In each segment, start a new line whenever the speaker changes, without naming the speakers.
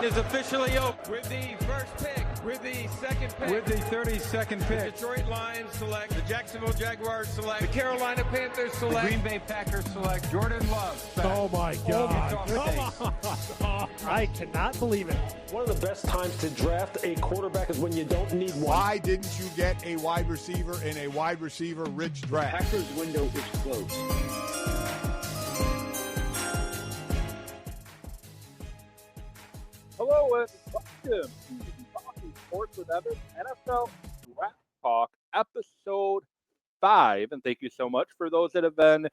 is officially open with the first pick, with the second pick, with the 32nd pick. The Detroit Lions select, the Jacksonville Jaguars select, the Carolina Panthers select, the Green Bay Packers select Jordan Love.
Oh my God! Come on. I cannot believe it.
One of the best times to draft a quarterback is when you don't need one.
Why didn't you get a wide receiver in a wide receiver rich draft?
Packers window is closed.
Hello and welcome to Talking Sports with Evan, NFL Draft Talk, episode 5. And thank you so much for those that have been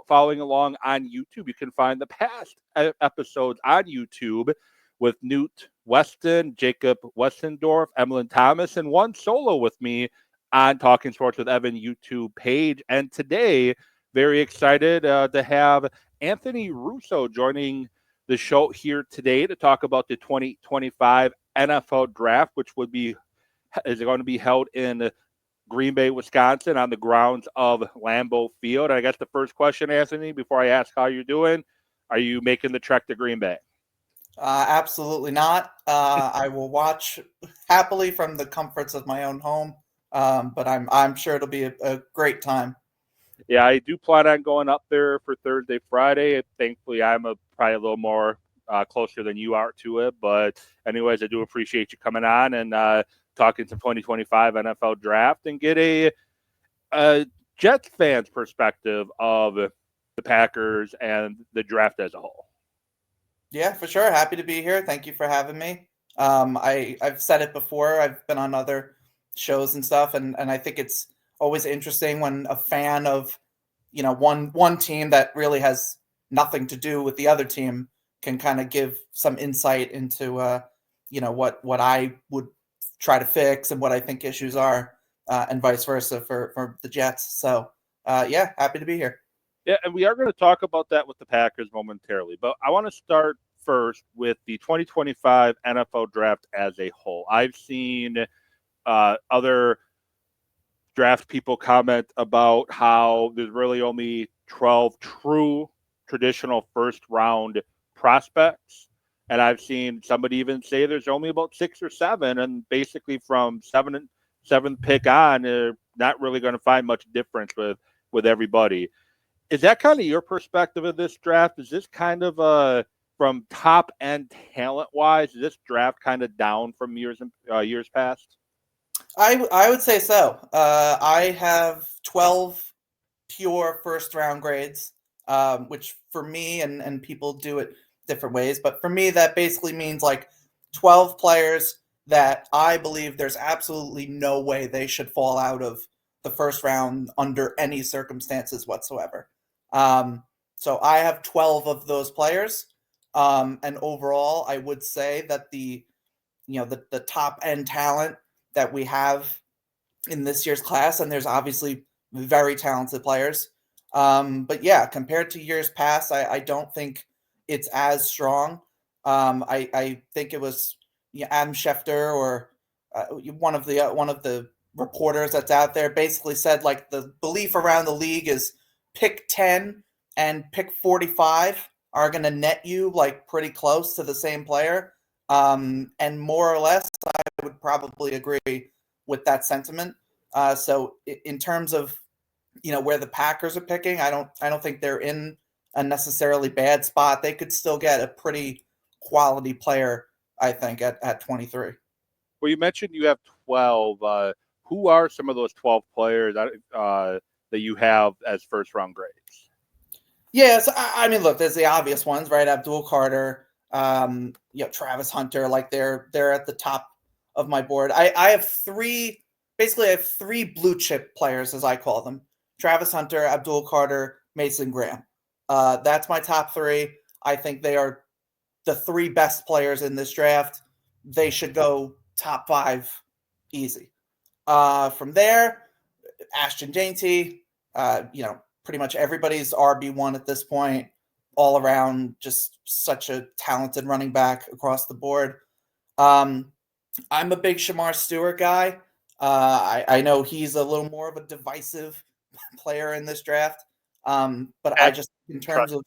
following along on YouTube. You can find the past episodes on YouTube with Newt Weston, Jacob Westendorf, Emlyn Thomas, and one solo with me on Talking Sports with Evan YouTube page. And today, very excited to have Anthony Russo joining the show here today to talk about the 2025 NFL Draft, which is going to be held in Green Bay, Wisconsin, on the grounds of Lambeau Field. I guess the first question, Anthony, before I ask how you're doing, are you making the trek to Green Bay?
Absolutely not. I will watch happily from the comforts of my own home, but I'm sure it'll be a great time.
Yeah, I do plan on going up there for Thursday, Friday. Thankfully, I'm probably a little more closer than you are to it. But anyways, I do appreciate you coming on and talking some 2025 NFL Draft and get a Jets fan's perspective of the Packers and the draft as a whole.
Yeah, for sure. Happy to be here. Thank you for having me. I've said it before. I've been on other shows and stuff, and I think it's always interesting when a fan of, one team that really has nothing to do with the other team can kind of give some insight into, what I would try to fix and what I think issues are, and vice versa for the Jets. So, happy to be here.
Yeah, and we are going to talk about that with the Packers momentarily, but I want to start first with the 2025 NFL Draft as a whole. I've seen other draft people comment about how there's really only 12 true traditional first round prospects. And I've seen somebody even say there's only about 6 or 7. And basically from seventh pick on, they're not really going to find much difference with everybody. Is that kind of your perspective of this draft? Is this kind of from top end talent wise, is this draft kind of down from years past?
I would say so. I have 12 pure first round grades, which for me, and people do it different ways, but for me, that basically means like 12 players that I believe there's absolutely no way they should fall out of the first round under any circumstances whatsoever. So I have 12 of those players. And overall, I would say that the top end talent that we have in this year's class, and there's obviously very talented players. But yeah, compared to years past, I don't think it's as strong. I think it was Adam Schefter or one of the reporters that's out there basically said like the belief around the league is pick 10 and pick 45 are going to net you like pretty close to the same player. And more or less, I would probably agree with that sentiment. So in terms of, where the Packers are picking, I don't think they're in a necessarily bad spot. They could still get a pretty quality player, I think, at 23.
Well, you mentioned you have 12. Who are some of those 12 players that you have as first round grades?
Yes, I mean, look, there's the obvious ones, right? Abdul Carter, Travis Hunter, like they're at the top of my board. I have three blue chip players, as I call them: Travis Hunter, Abdul Carter, Mason Graham. That's my top 3. I think they are the 3 best players in this draft. They should go top 5 easy. From there, Ashton Dainty, pretty much everybody's RB1 at this point, all around, just such a talented running back across the board. I'm a big Shamar Stewart guy. I know he's a little more of a divisive player in this draft. But I just, in terms of,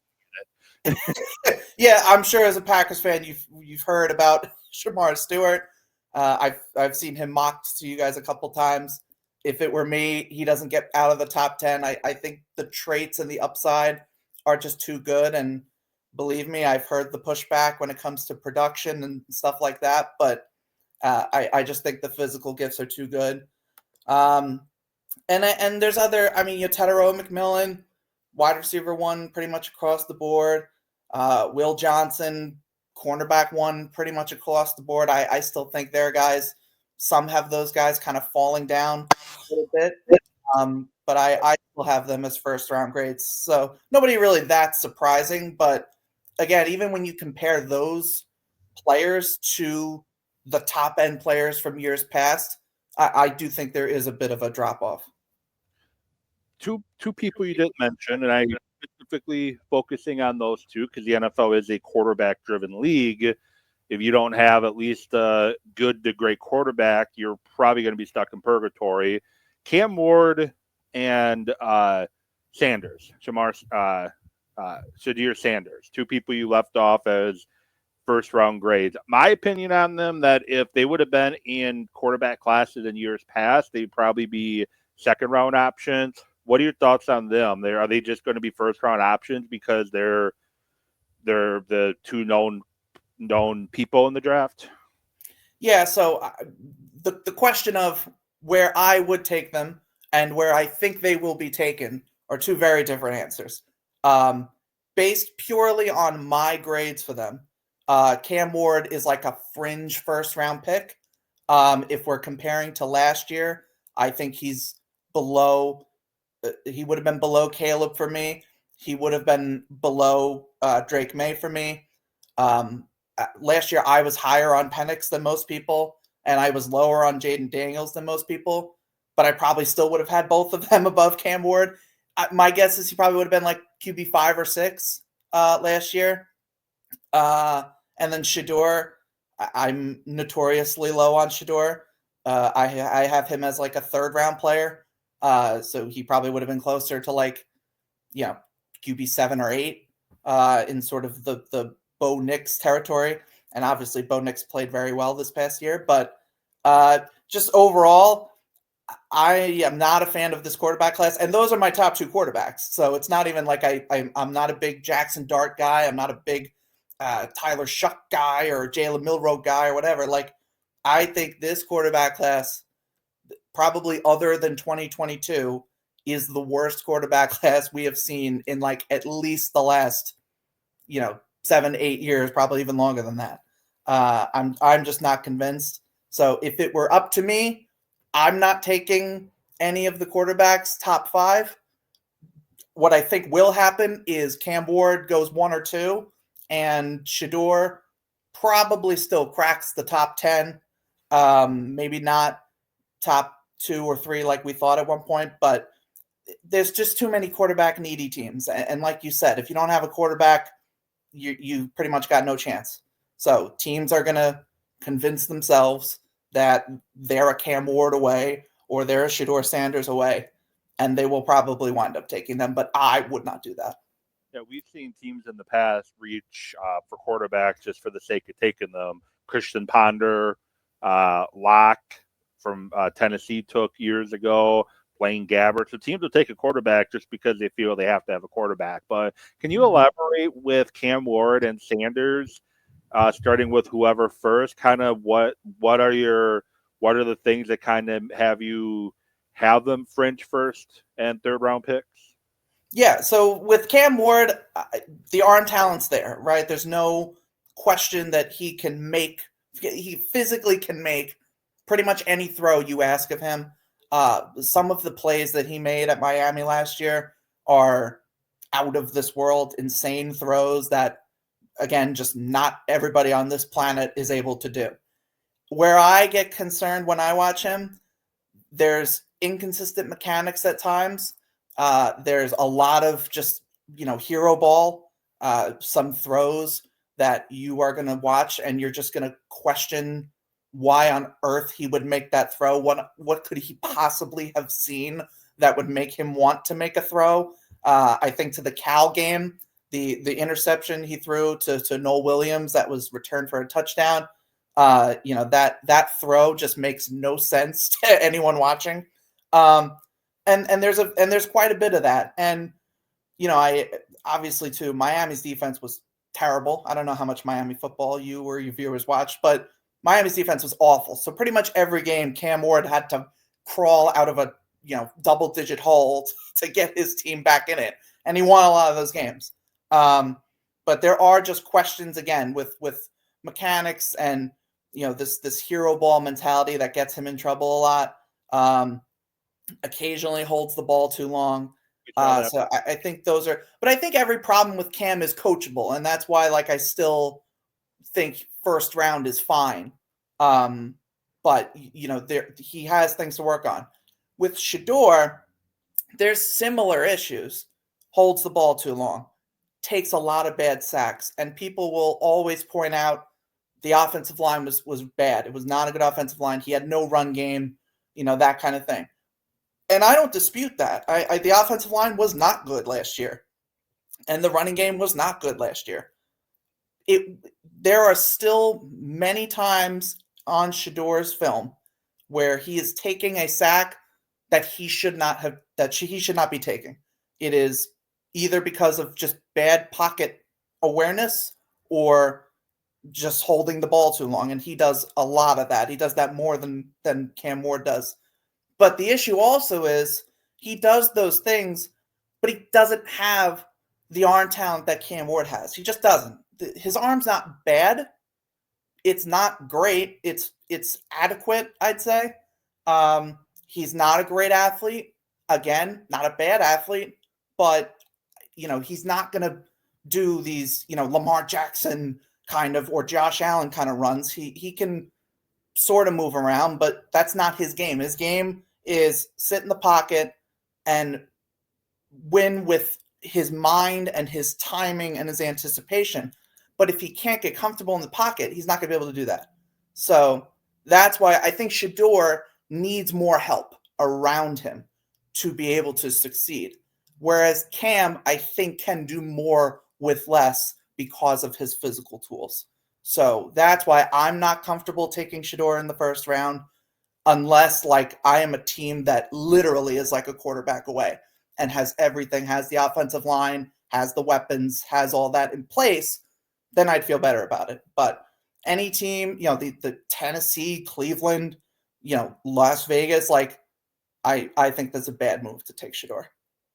Yeah, I'm sure as a Packers fan, you've heard about Shamar Stewart. I've seen him mocked to you guys a couple times. If it were me, he doesn't get out of the top 10. I think the traits and the upside are just too good. And believe me, I've heard the pushback when it comes to production and stuff like that. But I just think the physical gifts are too good. And there's other, I mean, Tetero McMillan, wide receiver 1 pretty much across the board. Will Johnson, cornerback 1 pretty much across the board. I still think there are guys. Some have those guys kind of falling down a little bit. But I still have them as first round grades. So nobody really that surprising. But again, even when you compare those players to the top end players from years past, I do think there is a bit of a drop off.
Two people you didn't mention, and I specifically focusing on those two because the NFL is a quarterback-driven league. If you don't have at least a good to great quarterback, you're probably going to be stuck in purgatory. Cam Ward and Sanders, Shadir Sanders, two people you left off as first-round grades. My opinion on them, that if they would have been in quarterback classes in years past, they'd probably be second-round options. What are your thoughts on them? Are they just going to be first-round options because they're the two known people in the draft?
Yeah, so the question of where I would take them and where I think they will be taken are two very different answers. Based purely on my grades for them, Cam Ward is like a fringe first-round pick. If we're comparing to last year, I think he's below. He would have been below Caleb for me. He would have been below Drake May for me. Last year, I was higher on Penix than most people, and I was lower on Jaden Daniels than most people, but I probably still would have had both of them above Cam Ward. My guess is he probably would have been like QB 5 or 6 last year. And then Shedeur, I'm notoriously low on Shedeur. I have him as like a third-round player, so he probably would have been closer to like, QB 7 or 8 in sort of the Bo Nix territory. And obviously Bo Nix played very well this past year. But just overall, I am not a fan of this quarterback class. And those are my top 2 quarterbacks. So it's not even like I'm not a big Jackson Dart guy. I'm not a big Tyler Shuck guy or Jalen Milroe guy or whatever. Like, I think this quarterback class, probably other than 2022, is the worst quarterback class we have seen in like at least the last, 7-8 years, probably even longer than that. I'm just not convinced. So if it were up to me, I'm not taking any of the quarterbacks top 5. What I think will happen is Cam Ward goes 1 or 2, and Shedeur probably still cracks the top 10. Maybe not top 2 or 3 like we thought at one point, but there's just too many quarterback needy teams. And like you said, if you don't have a quarterback, you pretty much got no chance. So teams are going to convince themselves that they're a Cam Ward away or they're a Shedeur Sanders away, and they will probably wind up taking them, but I would not do that.
Yeah, we've seen teams in the past reach for quarterbacks just for the sake of taking them. Christian Ponder, Locke from Tennessee took years ago, Blaine Gabbert. So teams will take a quarterback just because they feel they have to have a quarterback. But can you elaborate with Cam Ward and Sanders, starting with whoever first? Kind of what are the things that kind of have them fringe first and third round picks?
Yeah, so with Cam Ward, the arm talent's there, right? There's no question that he physically can make pretty much any throw you ask of him. Some of the plays that he made at Miami last year are out of this world, insane throws that, again, just not everybody on this planet is able to do. Where I get concerned when I watch him, there's inconsistent mechanics at times. There's a lot of just, hero ball, some throws that you are going to watch and you're just going to question why on earth he would make that throw. What could he possibly have seen that would make him want to make a throw? I think to the Cal game, The interception he threw to Noel Williams that was returned for a touchdown. That throw just makes no sense to anyone watching. And there's quite a bit of that. And I obviously too, Miami's defense was terrible. I don't know how much Miami football you or your viewers watched, but Miami's defense was awful. So pretty much every game, Cam Ward had to crawl out of a double-digit hole to get his team back in it, and he won a lot of those games. But there are just questions again with mechanics and this hero ball mentality that gets him in trouble a lot. Occasionally holds the ball too long. So I think those are, but I think every problem with Cam is coachable, and that's why I still think first round is fine. But he has things to work on. With Shedeur, there's similar issues. Holds the ball too long, takes a lot of bad sacks, and people will always point out the offensive line was bad. It was not a good offensive line. He had no run game, that kind of thing. And I don't dispute that. The offensive line was not good last year, and the running game was not good last year. There are still many times on Shedeur's film where he is taking a sack that he should not be taking. It is either because of just bad pocket awareness or just holding the ball too long, and he does a lot of that. He does that more than Cam Ward does. But the issue also is he does those things, but he doesn't have the arm talent that Cam Ward has. He just doesn't. His arm's not bad. It's not great. It's adequate, I'd say. He's not a great athlete. Again, not a bad athlete, but he's not going to do these, Lamar Jackson kind of or Josh Allen kind of runs. He can sort of move around, but that's not his game. His game is sit in the pocket and win with his mind and his timing and his anticipation. But if he can't get comfortable in the pocket, he's not going to be able to do that. So that's why I think Shedeur needs more help around him to be able to succeed. Whereas Cam, I think, can do more with less because of his physical tools. So that's why I'm not comfortable taking Shedeur in the first round unless I am a team that literally is like a quarterback away and has everything, has the offensive line, has the weapons, has all that in place, then I'd feel better about it. But any team, the Tennessee, Cleveland, Las Vegas, I think that's a bad move to take Shedeur.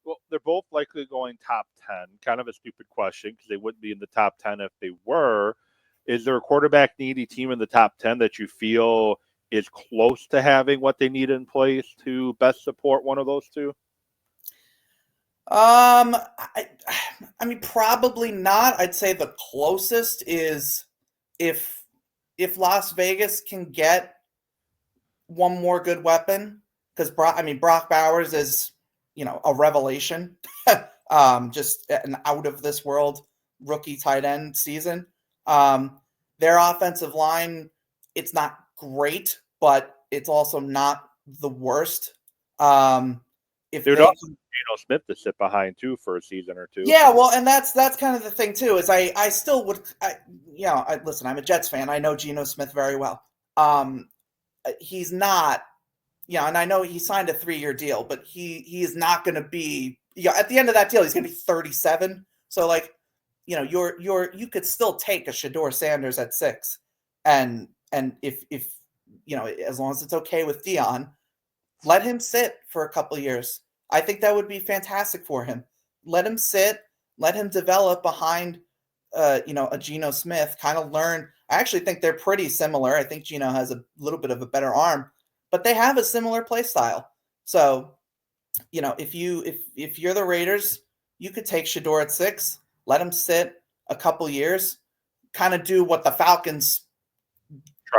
Well, they're both likely going top 10. Kind of a stupid question because they wouldn't be in the top 10 if they were. Is there a quarterback needy team in the top 10 that you feel is close to having what they need in place to best support one of those two?
I mean, probably not. I'd say the closest is if Las Vegas can get one more good weapon, because Brock Bowers is, a revelation, just an out of this world rookie tight end season. Their offensive line, it's not great, but it's also not the worst. If
There's also Geno Smith to sit behind too for a season or two.
Yeah, well, and that's kind of the thing too. Is I still would, listen. I'm a Jets fan. I know Geno Smith very well. He's not, and I know he signed a 3-year deal, but he is not going to be. At the end of that deal, he's going to be 37. So you could still take a Shedeur Sanders at 6, and if as long as it's okay with Dion, let him sit for a couple of years. I think that would be fantastic for him. Let him sit, let him develop behind, a Geno Smith, kind of learn. I actually think they're pretty similar. I think Geno has a little bit of a better arm, but they have a similar play style. So, if you're the Raiders, you could take Shedeur at 6, let him sit a couple years, kind of do what the Falcons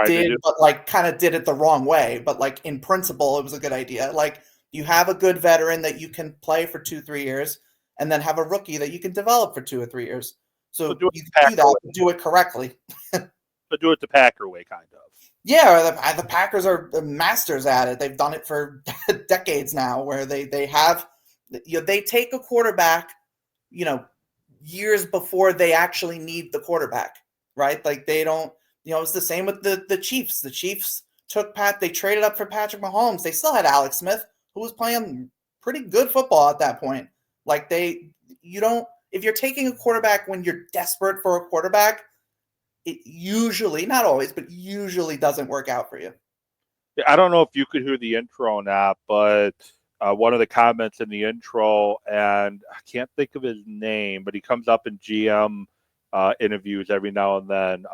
did, but kind of did it the wrong way. But in principle, it was a good idea. You have a good veteran that you can play for 2-3 years, and then have a rookie that you can develop for 2 or 3 years. So you do that, do it correctly.
But do it the Packer way, kind of.
Yeah, the Packers are masters at it. They've done it for decades now, where they have, they take a quarterback, years before they actually need the quarterback, right? Like they don't, it's the same with the Chiefs. The Chiefs they traded up for Patrick Mahomes. They still had Alex Smith, who was playing pretty good football at that point. Like if you're taking a quarterback when you're desperate for a quarterback, it usually, not always, but usually doesn't work out for you.
I don't know if you could hear the intro or not, but one of the comments in the intro, and I can't think of his name, but he comes up in GM interviews every now and then.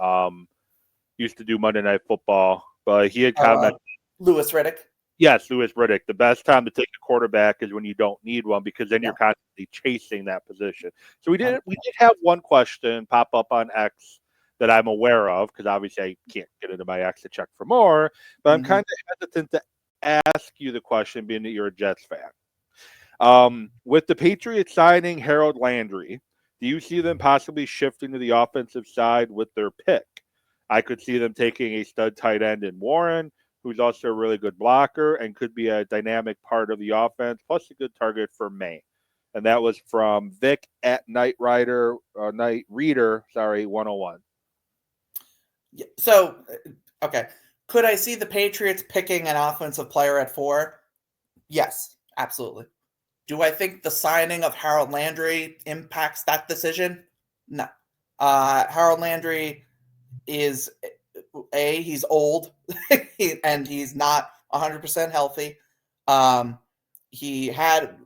Used to do Monday Night Football, but he had commented.
Louis Riddick.
Yes, Louis Riddick. The best time to take a quarterback is when you don't need one, because then you're constantly chasing that position. So we did have one question pop up on X that I'm aware of, because obviously I can't get into my X to check for more, but I'm kind of hesitant to ask you the question, being that you're a Jets fan. With the Patriots signing Harold Landry, do you see them possibly shifting to the offensive side with their pick? I could see them taking a stud tight end in Warren, who's also a really good blocker and could be a dynamic part of the offense, plus a good target for May. And that was from Vic at Night Reader 101.
So, okay. Could I see the Patriots picking an offensive player at 4? Yes, absolutely. Do I think the signing of Harold Landry impacts that decision? No. Harold Landry is, he's old and he's not 100% healthy. He had,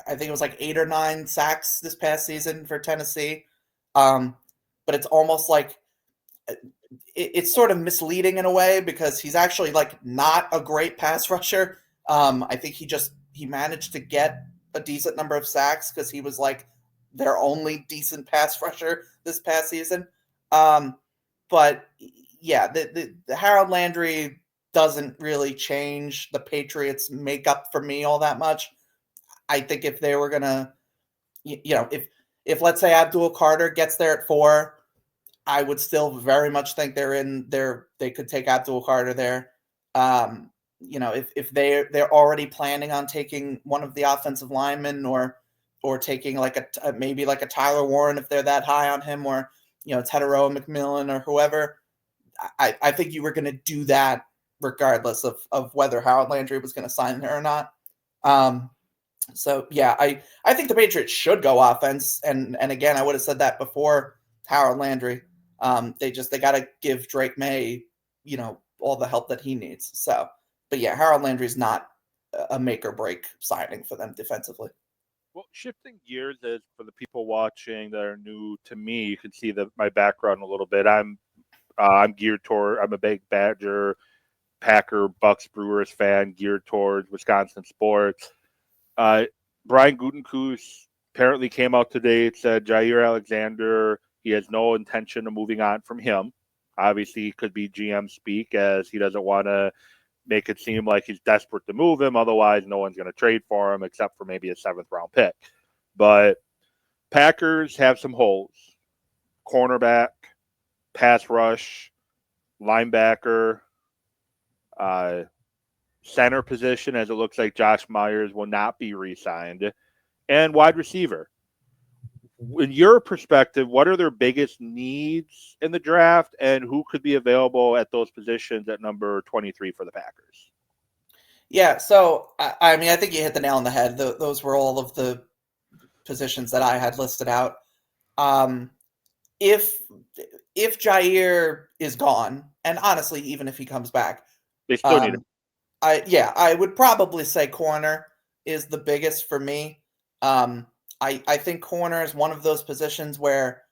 I think it was like 8 or 9 sacks this past season for Tennessee. But it's almost like it's sort of misleading in a way, because he's actually like not a great pass rusher. I think he managed to get a decent number of sacks because he was like their only decent pass rusher this past season. But yeah, the Harold Landry doesn't really change the Patriots' makeup for me all that much. I think if they were gonna, if let's say Abdul Carter gets there at 4, I would still very much think they could take Abdul Carter there. If they're already planning on taking one of the offensive linemen, or taking like maybe like a Tyler Warren if they're that high on him, or Tedero McMillan or whoever, I think you were going to do that regardless of whether Harold Landry was going to sign there or not. So yeah, I think the Patriots should go offense, and again, I would have said that before Harold Landry. They got to give Drake May, all the help that he needs. So, but yeah, Harold Landry's not a make or break signing for them defensively.
Well, shifting gears, is for the people watching that are new to me, you can see my background a little bit. I'm geared toward. I'm a big Badger, Packer, Bucks, Brewers fan, geared towards Wisconsin sports. Brian Gutekunst apparently came out today and said Jair Alexander, he has no intention of moving on from him. Obviously, it could be GM speak, as he doesn't want to make it seem like he's desperate to move him. Otherwise, no one's going to trade for him except for maybe a 7th-round pick. But Packers have some holes. Cornerback, pass rush, linebacker, center position, as it looks like Josh Myers will not be re-signed, and wide receiver. In your perspective, what are their biggest needs in the draft, and who could be available at those positions at number 23 for the Packers?
Yeah, so I mean, I think you hit the nail on the head. Those were all of the positions that I had listed out. If Jair is gone, and honestly, even if he comes back,
they still need him.
I would probably say corner is the biggest for me. I think corner is one of those positions where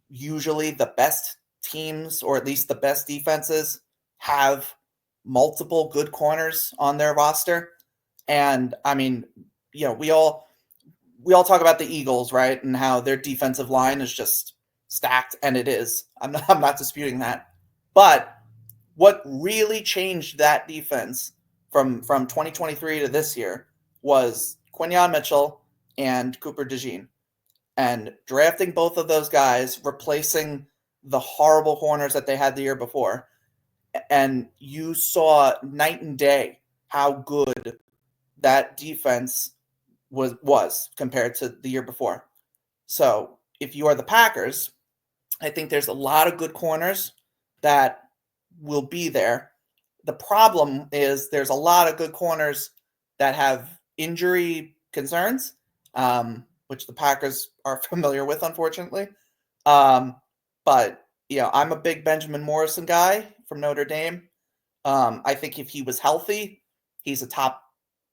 usually the best teams, or at least the best defenses, have multiple good corners on their roster. And I mean, we all talk about the Eagles, right? And how their defensive line is just stacked, and it is. I'm not disputing that. But what really changed that defense from 2023 to this year was Quinyon Mitchell and Cooper DeJean, and drafting both of those guys, replacing the horrible corners that they had the year before. And you saw night and day how good that defense was compared to the year before. So if you are the Packers, I think there's a lot of good corners that will be there. The problem is there's a lot of good corners that have injury concerns, which the Packers are familiar with, unfortunately. But, I'm a big Benjamin Morrison guy from Notre Dame. I think if he was healthy, he's a top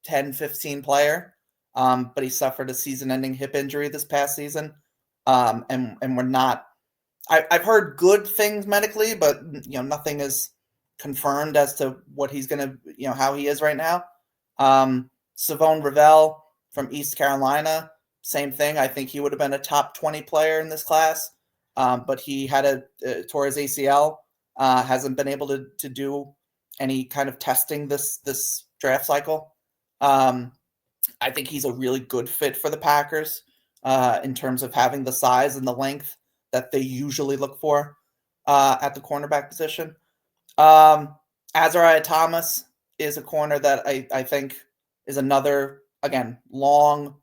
10, 15 player. But he suffered a season-ending hip injury this past season. And we're not – I've heard good things medically, but, nothing is confirmed as to what he's going to – how he is right now. Savone Ravel from East Carolina, same thing. I think he would have been a top 20 player in this class, but he had tore his ACL, hasn't been able to do any kind of testing this draft cycle. I think he's a really good fit for the Packers in terms of having the size and the length that they usually look for at the cornerback position. Azariah Thomas is a corner that I think is another, again, long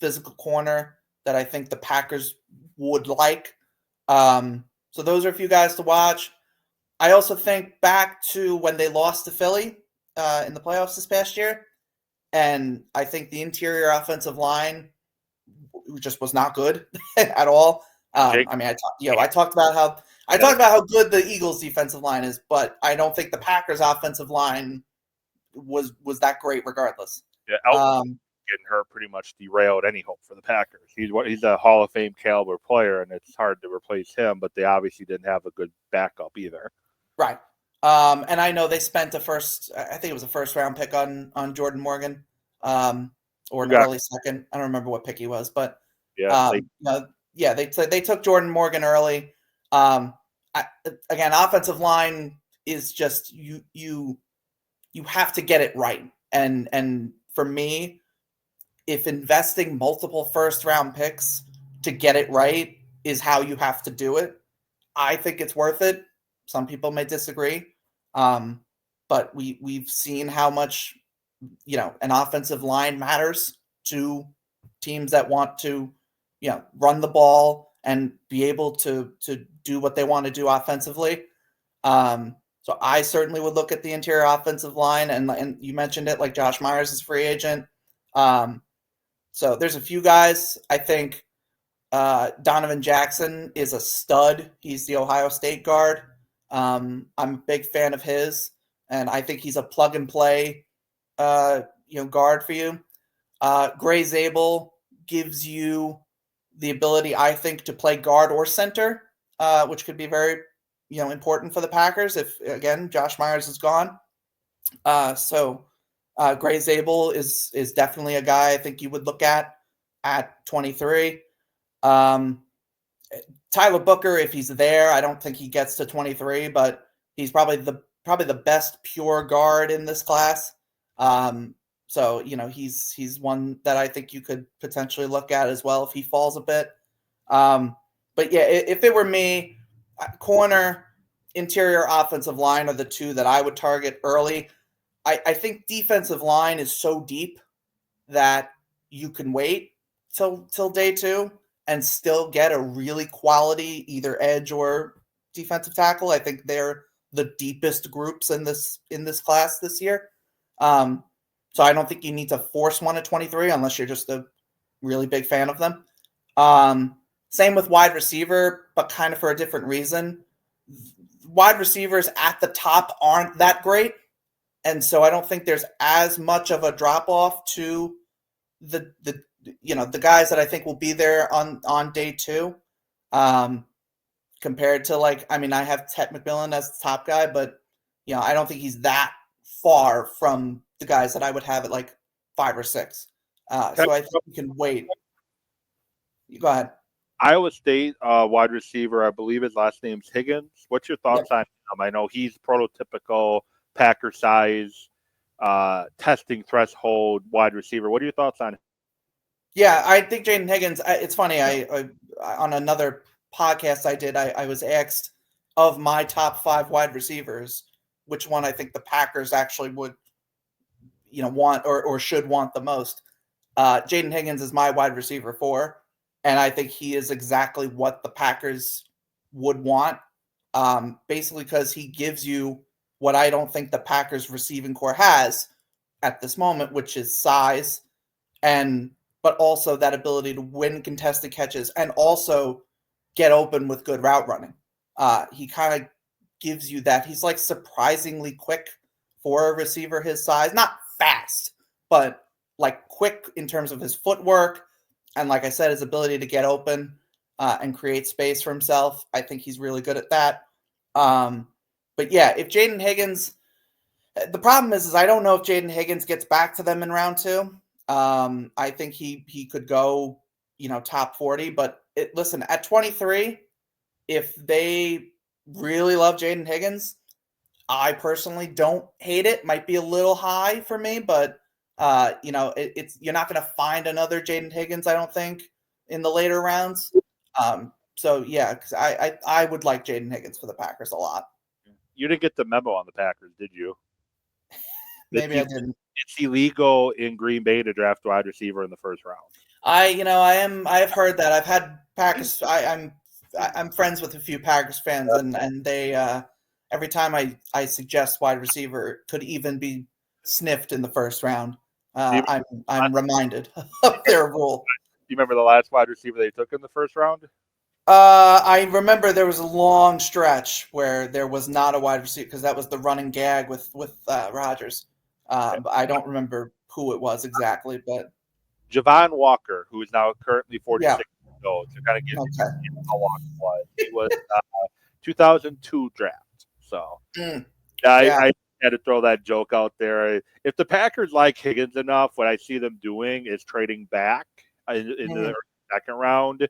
physical corner that I think the Packers would like. So those are a few guys to watch. I also think back to when they lost to Philly in the playoffs this past year, and I think the interior offensive line just was not good at all. I talked about how good the Eagles' defensive line is, but I don't think the Packers' offensive line was that great, regardless.
Yeah, Elton getting hurt pretty much derailed any hope for the Packers. He's a Hall of Fame caliber player, and it's hard to replace him. But they obviously didn't have a good backup either.
Right. And I know they spent I think it was a first round pick on Jordan Morgan, or an early second. I don't remember what pick he was, but they took Jordan Morgan early. Again, offensive line is just you have to get it right. And for me, if investing multiple first round picks to get it right is how you have to do it, I think it's worth it. Some people may disagree. But we've seen how much, an offensive line matters to teams that want to, run the ball and be able to do what they want to do offensively. So I certainly would look at the interior offensive line, and you mentioned it, like Josh Myers is a free agent. So there's a few guys. I think Donovan Jackson is a stud. He's the Ohio State guard. I'm a big fan of his, and I think he's a plug and play, guard for you. Gray Zabel gives you the ability, I think, to play guard or center, which could be very, important for the Packers if, again, Josh Myers is gone. So Gray Zabel is definitely a guy I think you would look at 23. Tyler Booker, if he's there, I don't think he gets to 23, but he's probably the best pure guard in this class. So he's one that I think you could potentially look at as well if he falls a bit. But yeah, if it were me, corner, interior offensive line are the two that I would target early. I think defensive line is so deep that you can wait till day two and still get a really quality either edge or defensive tackle. I think they're the deepest groups in this class this year. So I don't think you need to force one at 23 unless you're just a really big fan of them. Same with wide receiver, but kind of for a different reason. Wide receivers at the top aren't that great. And so I don't think there's as much of a drop off to the guys that I think will be there on day two, compared to I have Ted McMillan as the top guy, but I don't think he's that far from the guys that I would have at 5 or 6. So I think you can wait. You go ahead.
Iowa State wide receiver, I believe his last name's Higgins. What's your thoughts on him? I know he's prototypical Packer size, testing threshold wide receiver. What are your thoughts on him?
Yeah, I think Jaden Higgins, it's funny. I on another podcast I did, I was asked of my top 5 wide receivers, which one I think the Packers actually would, want or should want the most. Jaden Higgins is my wide receiver 4. And I think he is exactly what the Packers would want, basically because he gives you what I don't think the Packers receiving core has at this moment, which is size, but also that ability to win contested catches and also get open with good route running. He kind of gives you that. He's like surprisingly quick for a receiver his size. Not fast, but like quick in terms of his footwork. And like I said, his ability to get open and create space for himself. I think he's really good at that. But yeah, if Jaden Higgins, the problem is I don't know if Jaden Higgins gets back to them in round 2. I think he could go, top 40. But listen, at 23, if they really love Jaden Higgins, I personally don't hate it. Might be a little high for me, but it's you're not going to find another Jaden Higgins, I don't think, in the later rounds. So yeah, because I would like Jaden Higgins for the Packers a lot.
You didn't get the memo on the Packers, did you?
Maybe I didn't.
It's illegal in Green Bay to draft wide receiver in the first round.
I have heard that. I've had Packers. I'm friends with a few Packers fans, and they every time I suggest wide receiver could even be sniffed in the first round, I'm reminded of their rule.
Do you remember the last wide receiver they took in the first round?
I remember there was a long stretch where there was not a wide receiver because that was the running gag with Rodgers. But I don't remember who it was exactly, but
Javon Walker, who is now currently 46 years old, to kind of give you how long it was. He was 2002 draft. So I had to throw that joke out there. If the Packers like Higgins enough, what I see them doing is trading back in the second round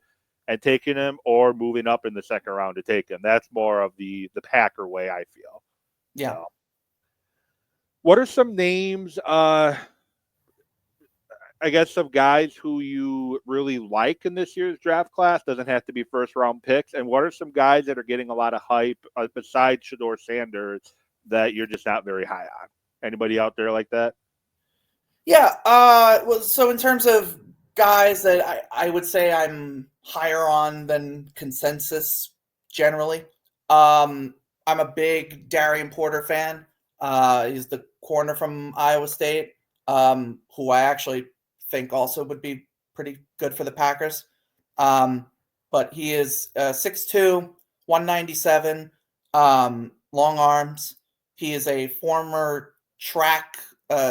and taking him, or moving up in the second round to take him. That's more of the Packer way, I feel.
Yeah.
So, what are some names, I guess, of guys who you really like in this year's draft class? Doesn't have to be first-round picks. And what are some guys that are getting a lot of hype besides Shedeur Sanders that you're just not very high on? Anybody out there like that?
Yeah. Well, so in terms of guys that I would say I'm higher on than consensus generally, I'm a big Darian Porter fan. He's the corner from Iowa State, who I actually think also would be pretty good for the Packers. But he is 6'2", 197, long arms. He is a former track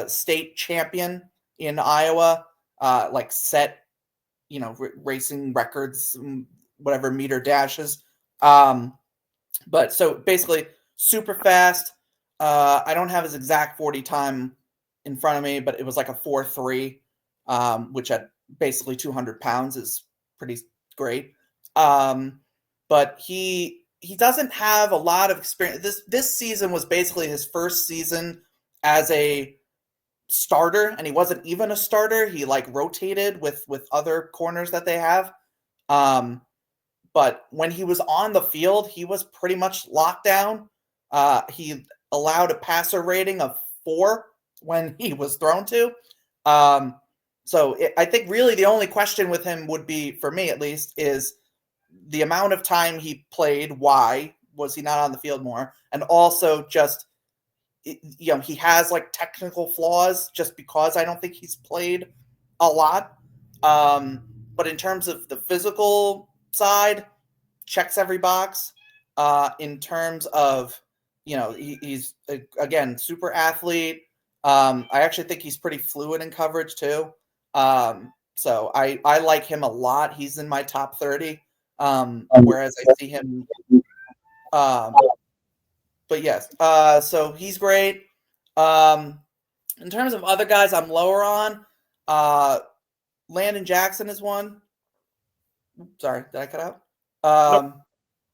state champion in Iowa, set, racing records, whatever meter dashes. But so basically super fast. I don't have his exact 40 time in front of me, but it was like a 4.3, which at basically 200 pounds is pretty great. But he doesn't have a lot of experience. This season was basically his first season as a starter, and he wasn't even a starter. He rotated with other corners that they have. But when he was on the field, he was pretty much locked down. He allowed a passer rating of 4 when he was thrown to. I think really the only question with him would be, for me at least, is the amount of time he played. Why was he not on the field more? And also just, he has technical flaws just because I don't think he's played a lot. But in terms of the physical side, checks every box. In terms of, he's again, super athlete. I actually think he's pretty fluid in coverage too. So I like him a lot. He's in my top 30. Whereas I see him, but yes, so he's great. In terms of other guys I'm lower on, Landon Jackson is one. Sorry, did I cut out?
Nope.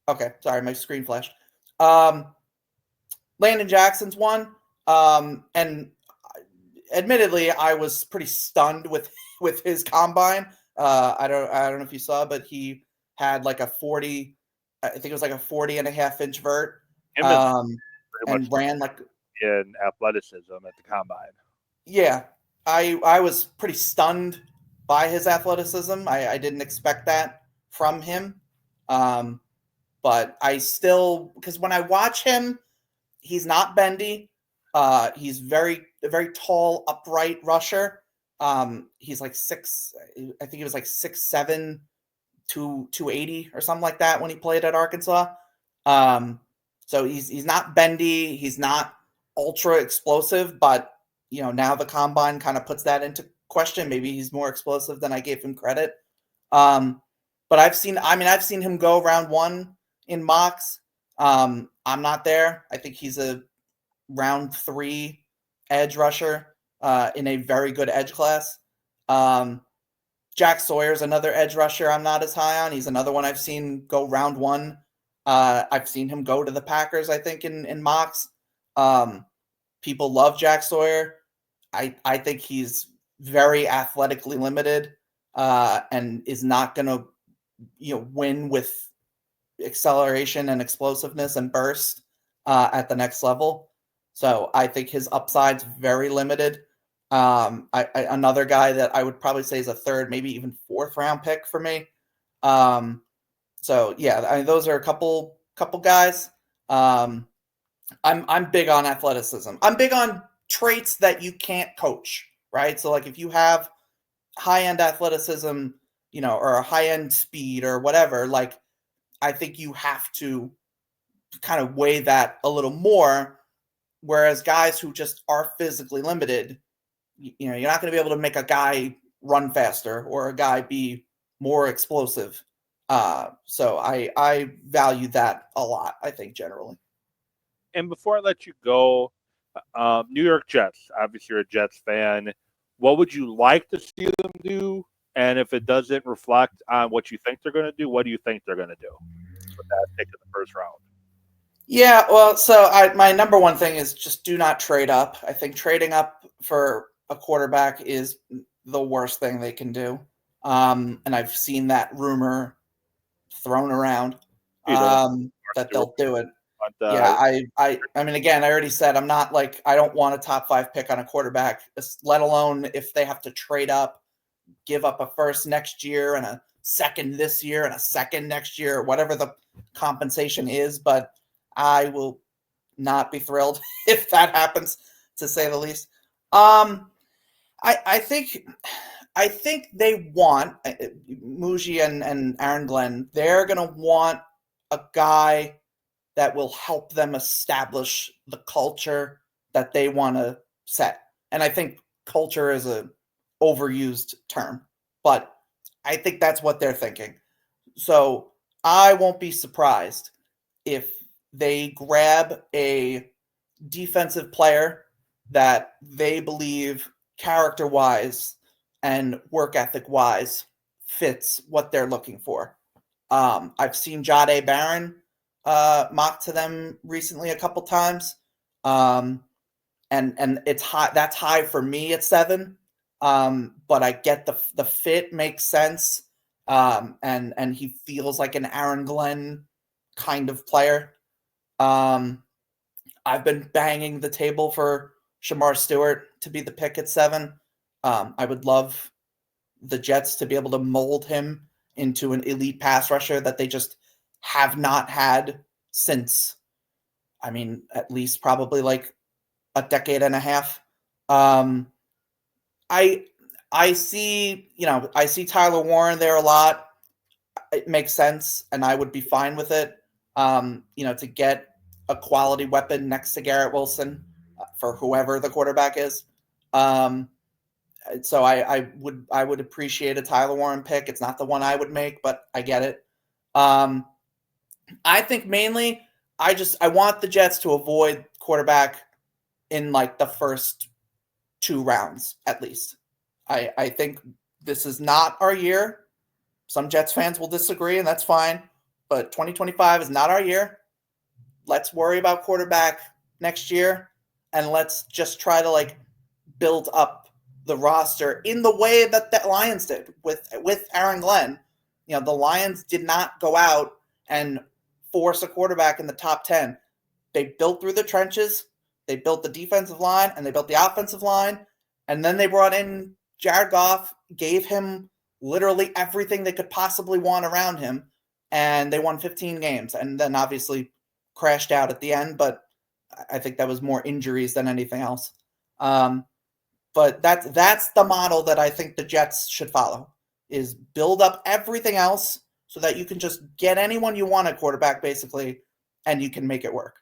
Okay, sorry, my screen flashed. Landon Jackson's one. And admittedly, I was pretty stunned with his combine. I don't know if you saw, but he had a 40, I think it was a 40.5-inch vert. And ran
in athleticism at the combine.
Yeah, I was pretty stunned by his athleticism. I didn't expect that from him. But I still, because when I watch him, he's not bendy. He's a very tall, upright rusher. He's like I think he was like 6'7", 280 or something like that when he played at Arkansas. So he's not bendy. He's not ultra explosive, but now the combine kind of puts that into question. Maybe he's more explosive than I gave him credit. But I've seen him go round 1 in mocks. I'm not there. I think he's a round 3 edge rusher in a very good edge class. Jack Sawyer's another edge rusher I'm not as high on. He's another one I've seen go round 1. I've seen him go to the Packers, I think, in mocks. People love Jack Sawyer. I think he's very athletically limited and is not going to win with acceleration and explosiveness and burst at the next level. So I think his upside's very limited. Another guy that I would probably say is a 3rd, maybe even 4th round pick for me. So yeah, those are a couple guys. I'm big on athleticism. I'm big on traits that you can't coach, right? So like if you have high-end athleticism, or a high-end speed or whatever, like I think you have to kind of weigh that a little more. Whereas guys who just are physically limited, you're not going to be able to make a guy run faster or a guy be more explosive. So I value that a lot, I think, generally.
And before I let you go, New York Jets, obviously you're a Jets fan. What would you like to see them do? And if it doesn't reflect on what you think they're going to do, what do you think they're going to do with that pick in the first round?
Yeah, well, so my number one thing is just do not trade up. I think trading up for a quarterback is the worst thing they can do. And I've seen that rumor thrown around that they'll do it. But, yeah, I mean, again, I already said I'm not like I don't want a top 5 pick on a quarterback, let alone if they have to trade up, give up a first next year and a second this year and a second next year, whatever the compensation is. But I will not be thrilled if that happens, to say the least. I think they want Muji and Aaron Glenn. They're going to want a guy that will help them establish the culture that they want to set. And I think culture is a overused term, but I think that's what they're thinking. So I won't be surprised if they grab a defensive player that they believe character-wise and work ethic-wise fits what they're looking for. I've seen Jahdae Barron mocked to them recently a couple times, and it's high. That's high for me at 7, but I get the fit makes sense, and he feels like an Aaron Glenn kind of player. I've been banging the table for Shamar Stewart to be the pick at 7. I would love the Jets to be able to mold him into an elite pass rusher that they just have not had since, I mean, at least probably like a decade and a half. I see Tyler Warren there a lot. It makes sense, and I would be fine with it. To get a quality weapon next to Garrett Wilson for whoever the quarterback is. So I would appreciate a Tyler Warren pick. It's not the one I would make, but I get it. I think mainly I want the Jets to avoid quarterback in like the first 2 rounds at least. I think this is not our year. Some Jets fans will disagree, and that's fine. But 2025 is not our year. Let's worry about quarterback next year, and let's just try to like build up the roster in the way that the Lions did with Aaron Glenn. The Lions did not go out and force a quarterback in the top 10. They built through the trenches. They built the defensive line and they built the offensive line, and then they brought in Jared Goff gave him literally everything they could possibly want around him, and they won 15 games, and then obviously crashed out at the end, but I think that was more injuries than anything else. But that's the model that I think the Jets should follow, is build up everything else so that you can just get anyone you want at quarterback, basically, and you can make it work.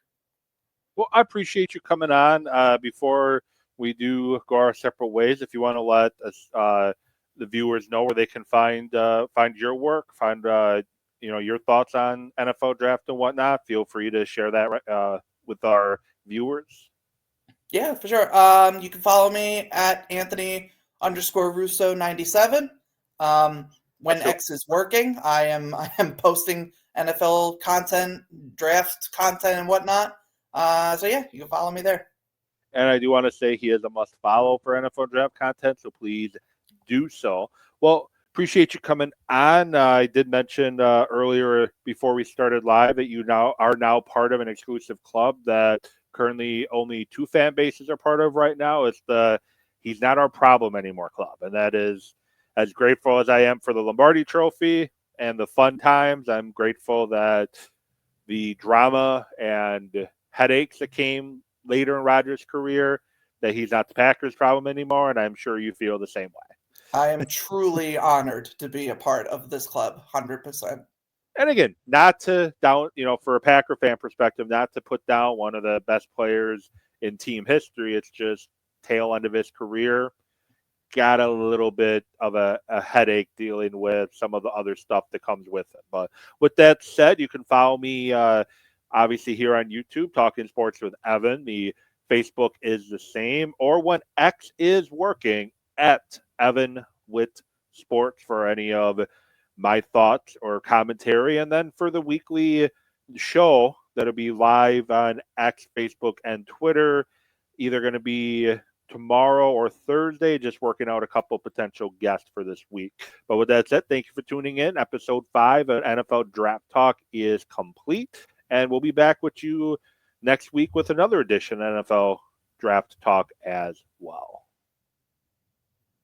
Well, I appreciate you coming on. Before we do go our separate ways, if you want to let us, the viewers know where they can find your work, find your thoughts on NFL draft and whatnot, feel free to share that with our viewers.
Yeah, for sure. You can follow me at Anthony_Russo97. When X is working, I am posting NFL content, draft content, and whatnot. So yeah, you can follow me there.
And I do want to say he is a must follow for NFL draft content, so please do so. Well, appreciate you coming on. I did mention earlier before we started live that you are now part of an exclusive club that currently only 2 fan bases are part of right now. It's the He's Not Our Problem Anymore club. And that is, as grateful as I am for the Lombardi Trophy and the fun times, I'm grateful that the drama and headaches that came later in Rodgers' career, that he's not the Packers' problem anymore, and I'm sure you feel the same way.
I am truly honored to be a part of this club, 100%.
And again, not to down, for a Packer fan perspective, not to put down one of the best players in team history. It's just tail end of his career. Got a little bit of a headache dealing with some of the other stuff that comes with it. But with that said, you can follow me obviously here on YouTube, Talking Sports with Evan. The Facebook is the same. Or when X is working, at Evan Witt Sports for any of my thoughts or commentary. And then for the weekly show that'll be live on X, Facebook, and Twitter, either going to be tomorrow or Thursday, just working out a couple potential guests for this week. But with that said, thank you for tuning in. Episode 5 of NFL Draft Talk is complete, and we'll be back with you next week with another edition of NFL Draft Talk as well.